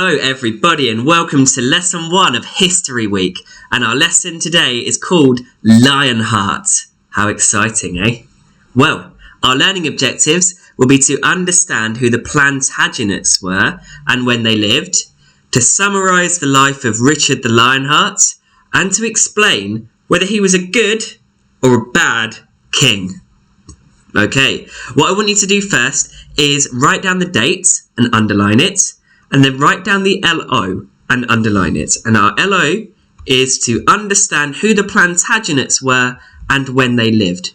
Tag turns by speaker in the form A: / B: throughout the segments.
A: Hello everybody and welcome to lesson 1 of History Week, and our lesson today is called Lionheart. How exciting, eh? Well, our learning objectives will be to understand who the Plantagenets were and when they lived, to summarise the life of Richard the Lionheart, and to explain whether he was a good or a bad king. Okay, what I want you to do first is write down the date and underline it, and then write down the LO and underline it. And our LO is to understand who the Plantagenets were and when they lived.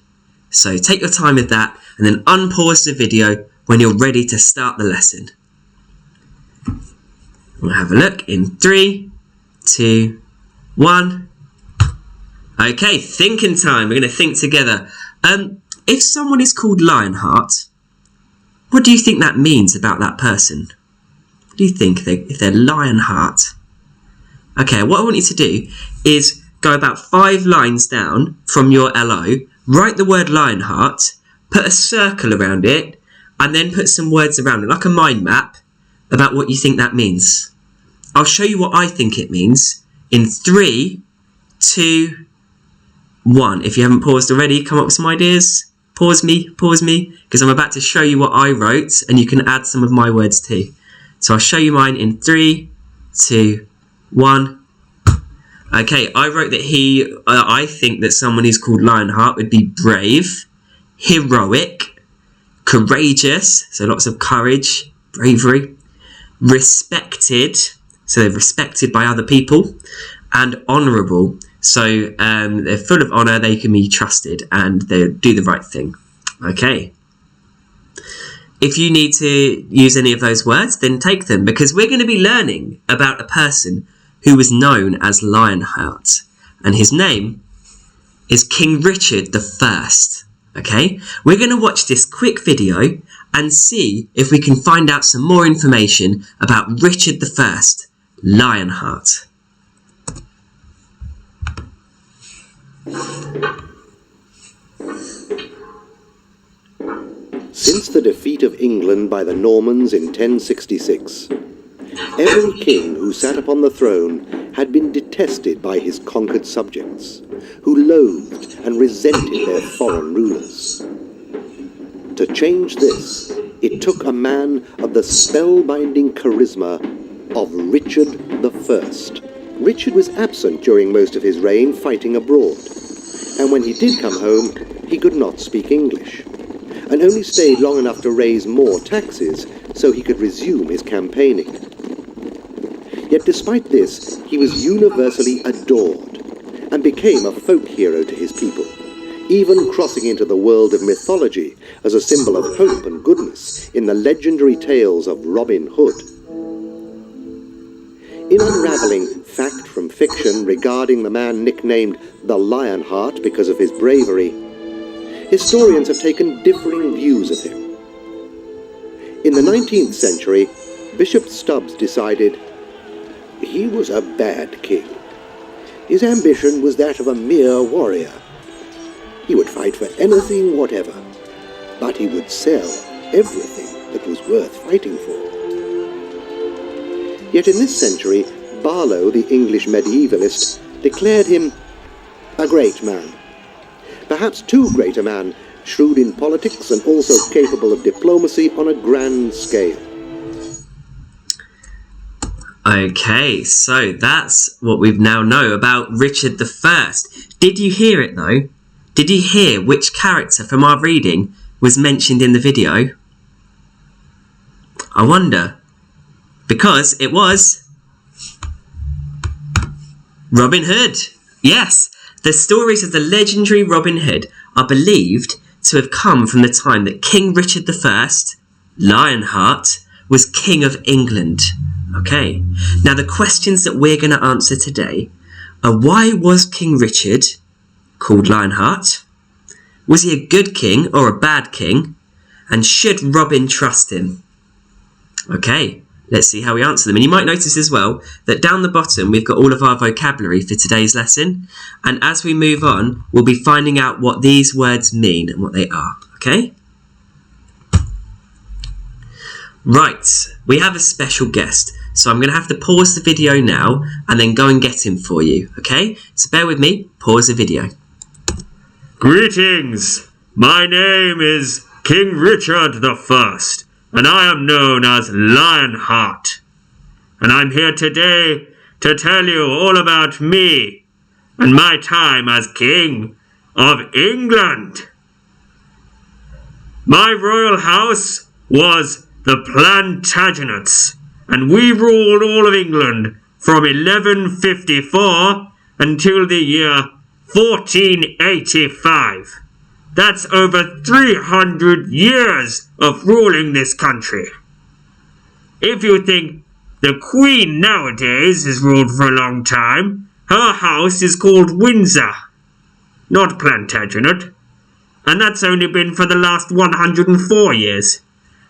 A: So take your time with that and then unpause the video when you're ready to start the lesson. We'll have a look in 3, 2, 1. Okay, thinking time. We're going to think together. If someone is called Lionheart, what do you think that means about that person? What do you think if they're Lionheart? Okay, what I want you to do is go about 5 lines down from your LO, write the word Lionheart, put a circle around it, and then put some words around it, like a mind map, about what you think that means. I'll show you what I think it means in 3, 2, 1. If you haven't paused already, come up with some ideas. Pause me, because I'm about to show you what I wrote, and you can add some of my words too. So I'll show you mine in 3, 2, 1. Okay, I wrote that I think that someone who's called Lionheart would be brave, heroic, courageous, so lots of courage, bravery, respected, so they're respected by other people, and honourable, so they're full of honour, they can be trusted, and they do the right thing. Okay. If you need to use any of those words, then take them, because we're going to be learning about a person who was known as Lionheart, and his name is King Richard I. Okay, we're going to watch this quick video and see if we can find out some more information about Richard I, Lionheart.
B: Since the defeat of England by the Normans in 1066, every king who sat upon the throne had been detested by his conquered subjects, who loathed and resented their foreign rulers. To change this, it took a man of the spellbinding charisma of Richard I. Richard was absent during most of his reign fighting abroad, and when he did come home, he could not speak English, and only stayed long enough to raise more taxes so he could resume his campaigning. Yet despite this, he was universally adored and became a folk hero to his people, even crossing into the world of mythology as a symbol of hope and goodness in the legendary tales of Robin Hood. In unravelling fact from fiction regarding the man nicknamed the Lionheart because of his bravery, historians have taken differing views of him. In the 19th century, Bishop Stubbs decided he was a bad king. His ambition was that of a mere warrior. He would fight for anything whatever, but he would sell everything that was worth fighting for. Yet in this century, Barlow, the English medievalist, declared him a great man. Perhaps too great a man, shrewd in politics and also capable of diplomacy on a grand scale.
A: Okay, so that's what we now know about Richard I. Did you hear it though? Did you hear which character from our reading was mentioned in the video? I wonder. Because it was Robin Hood. Yes, the stories of the legendary Robin Hood are believed to have come from the time that King Richard I, Lionheart, was King of England. Okay, now the questions that we're going to answer today are: why was King Richard called Lionheart? Was he a good king or a bad king? And should Robin trust him? Okay, let's see how we answer them. And you might notice as well that down the bottom we've got all of our vocabulary for today's lesson. And as we move on, we'll be finding out what these words mean and what they are. Okay? Right, we have a special guest. So I'm going to have to pause the video now and then go and get him for you, okay? So bear with me, pause the video.
C: Greetings! My name is King Richard I, and I am known as Lionheart. And I'm here today to tell you all about me and my time as King of England. My royal house was the Plantagenets, and we ruled all of England from 1154 until the year 1485. That's over 300 years of ruling this country. If you think the Queen nowadays has ruled for a long time, her house is called Windsor, not Plantagenet, and that's only been for the last 104 years.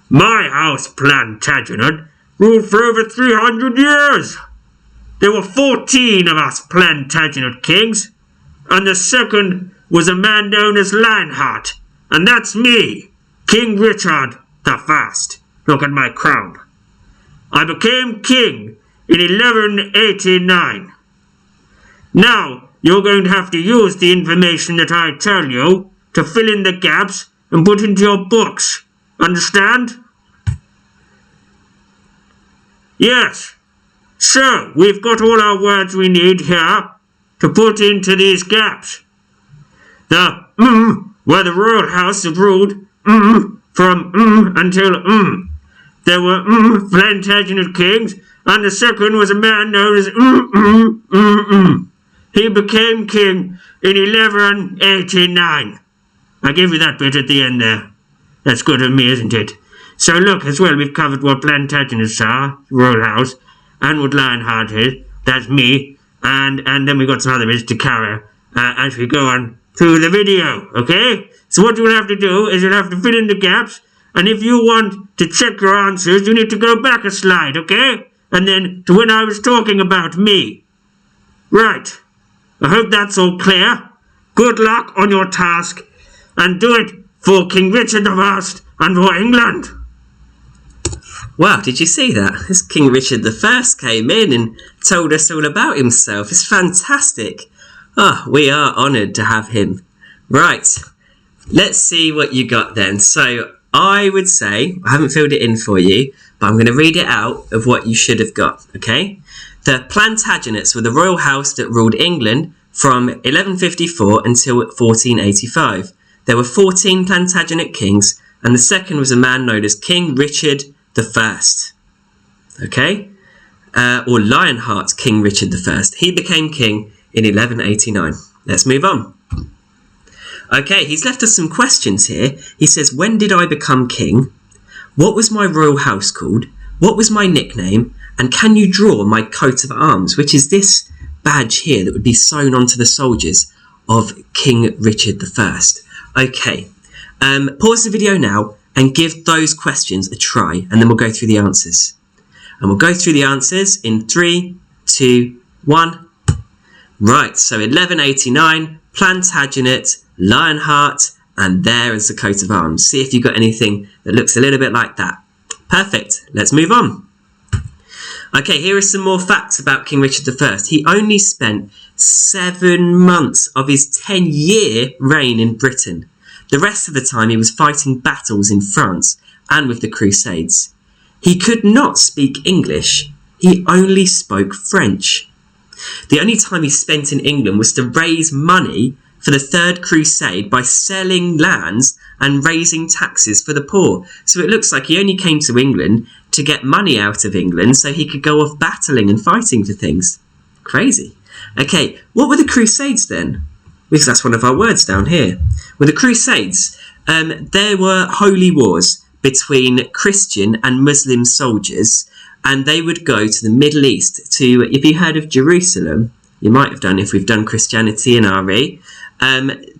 C: My house, Plantagenet, ruled for over 300 years. There were 14 of us Plantagenet kings, and the second was a man known as Lionheart, and that's me, King Richard I. Look at my crown. I became king in 1189. Now, you're going to have to use the information that I tell you to fill in the gaps and put into your books. Understand? Yes. So, we've got all our words we need here to put into these gaps. The where the royal house had ruled from until There were Plantagenet kings, and the second was a man known as He became king in 1189. I give you that bit at the end there. That's good of me, isn't it? So look, as well, we've covered what Plantagenets are, royal house, and what Lionheart is, that's me, and then we've got some other bits to carry as we go on through the video, okay? So what you'll have to do is you'll have to fill in the gaps, and if you want to check your answers, you need to go back a slide, okay? And then to when I was talking about me. Right. I hope that's all clear. Good luck on your task, and do it for King Richard I and for England.
A: Wow, did you see that? This King Richard I came in and told us all about himself. It's fantastic. We are honoured to have him. Right, let's see what you got then. So I would say, I haven't filled it in for you, but I'm going to read it out of what you should have got, okay? The Plantagenets were the royal house that ruled England from 1154 until 1485. There were 14 Plantagenet kings, and the second was a man known as King Richard I. Okay? Or Lionheart King Richard I. He became king in 1189. Let's move on. Okay, he's left us some questions here. He says, when did I become king? What was my royal house called? What was my nickname? And can you draw my coat of arms, which is this badge here that would be sewn onto the soldiers of King Richard I. Okay, pause the video now and give those questions a try, and then we'll go through the answers. And we'll go through the answers in 3, 2, 1. Right, so 1189, Plantagenet, Lionheart, and there is the coat of arms. See if you've got anything that looks a little bit like that. Perfect, let's move on. Okay, here are some more facts about King Richard I. He only spent 7 months of his 10-year reign in Britain. The rest of the time he was fighting battles in France and with the Crusades. He could not speak English. He only spoke French. The only time he spent in England was to raise money for the Third Crusade by selling lands and raising taxes for the poor. So it looks like he only came to England to get money out of England so he could go off battling and fighting for things. Crazy. Okay, what were the Crusades then? Because that's one of our words down here. Well, the Crusades, there were holy wars between Christian and Muslim soldiers, and they would go to the Middle East to, if you heard of Jerusalem, you might have done if we've done Christianity and RE,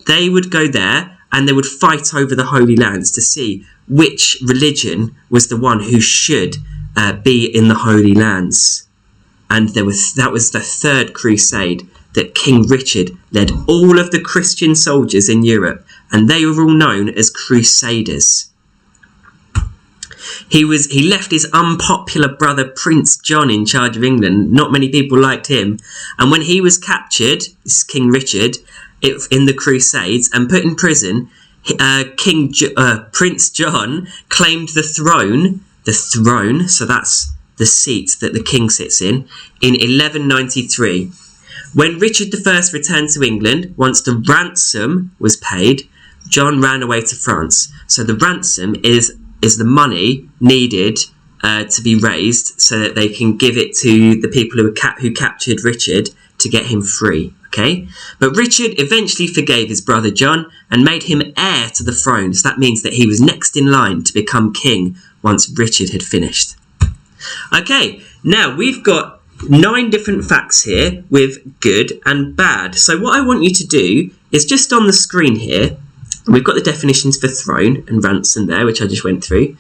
A: they would go there and they would fight over the Holy Lands to see which religion was the one who should be in the Holy Lands. And that was the Third Crusade that King Richard led all of the Christian soldiers in Europe, and they were all known as Crusaders. He left his unpopular brother Prince John in charge of England. Not many people liked him. And when he was captured, this is King Richard, in the Crusades and put in prison, Prince John claimed the throne, so that's the seat that the king sits in 1193. When Richard I returned to England, once the ransom was paid, John ran away to France. So the ransom is the money needed to be raised so that they can give it to the people who captured Richard to get him free. Okay, but Richard eventually forgave his brother John and made him heir to the throne. So that means that he was next in line to become king once Richard had finished. Okay, now we've got 9 different facts here with good and bad. So what I want you to do is just on the screen here, we've got the definitions for throne and ransom there, which I just went through.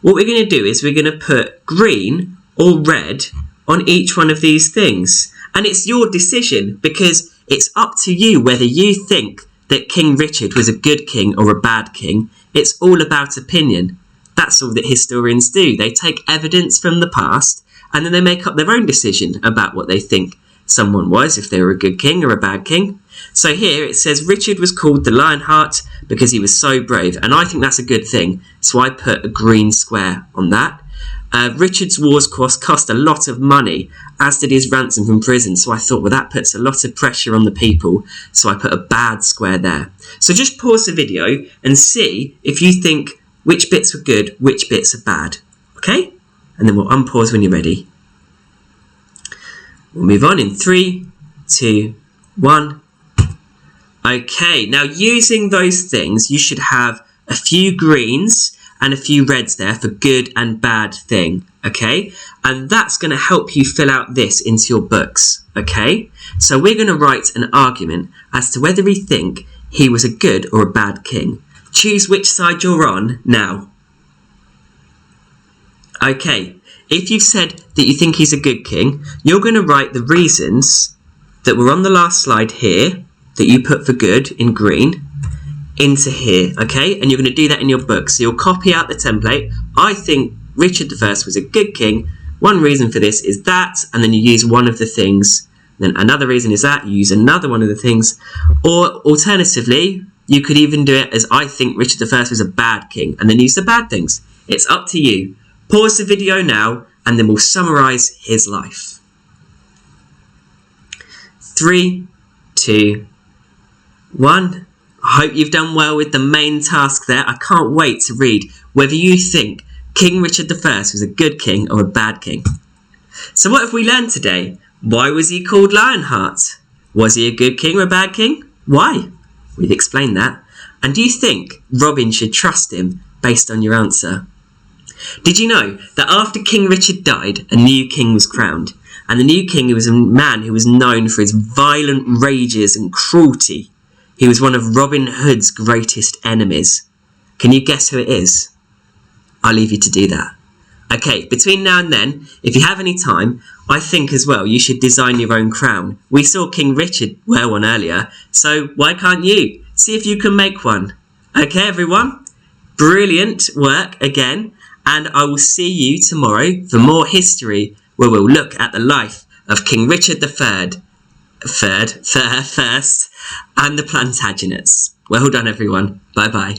A: What we're going to do is we're going to put green or red on each one of these things. And it's your decision, because it's up to you whether you think that King Richard was a good king or a bad king. It's all about opinion. That's all that historians do. They take evidence from the past and then they make up their own decision about what they think someone was, if they were a good king or a bad king. So here it says Richard was called the Lionheart because he was so brave, and I think that's a good thing. So I put a green square on that. Richard's wars cost a lot of money, as did his ransom from prison. So I thought, well, that puts a lot of pressure on the people. So I put a bad square there. So just pause the video and see if you think which bits were good, which bits are bad. Okay? And then we'll unpause when you're ready. We'll move on in 3, 2, 1. Okay, now using those things, you should have a few greens and a few reds there for good and bad thing, okay? And that's going to help you fill out this into your books, okay? So we're going to write an argument as to whether we think he was a good or a bad king. Choose which side you're on now. Okay, if you've said that you think he's a good king, you're going to write the reasons that were on the last slide here, that you put for good in green, into here, okay? And you're going to do that in your book. So you'll copy out the template. I think Richard I was a good king. One reason for this is that, and then you use one of the things. Then another reason is that, you use another one of the things. Or alternatively, you could even do it as I think Richard I was a bad king, and then use the bad things. It's up to you. Pause the video now, and then we'll summarise his life. 3, 2, 1. I hope you've done well with the main task there. I can't wait to read whether you think King Richard I was a good king or a bad king. So what have we learned today? Why was he called Lionheart? Was he a good king or a bad king? Why? We've explained that. And do you think Robin should trust him based on your answer? Did you know that after King Richard died, a new king was crowned? And the new king was a man who was known for his violent rages and cruelty. He was one of Robin Hood's greatest enemies. Can you guess who it is? I'll leave you to do that. Okay, between now and then, if you have any time, I think as well you should design your own crown. We saw King Richard wear one earlier, so why can't you? See if you can make one. Okay, everyone? Brilliant work again, and I will see you tomorrow for more history, where we'll look at the life of King Richard III, first, and the Plantagenets. Well done, everyone. Bye-bye.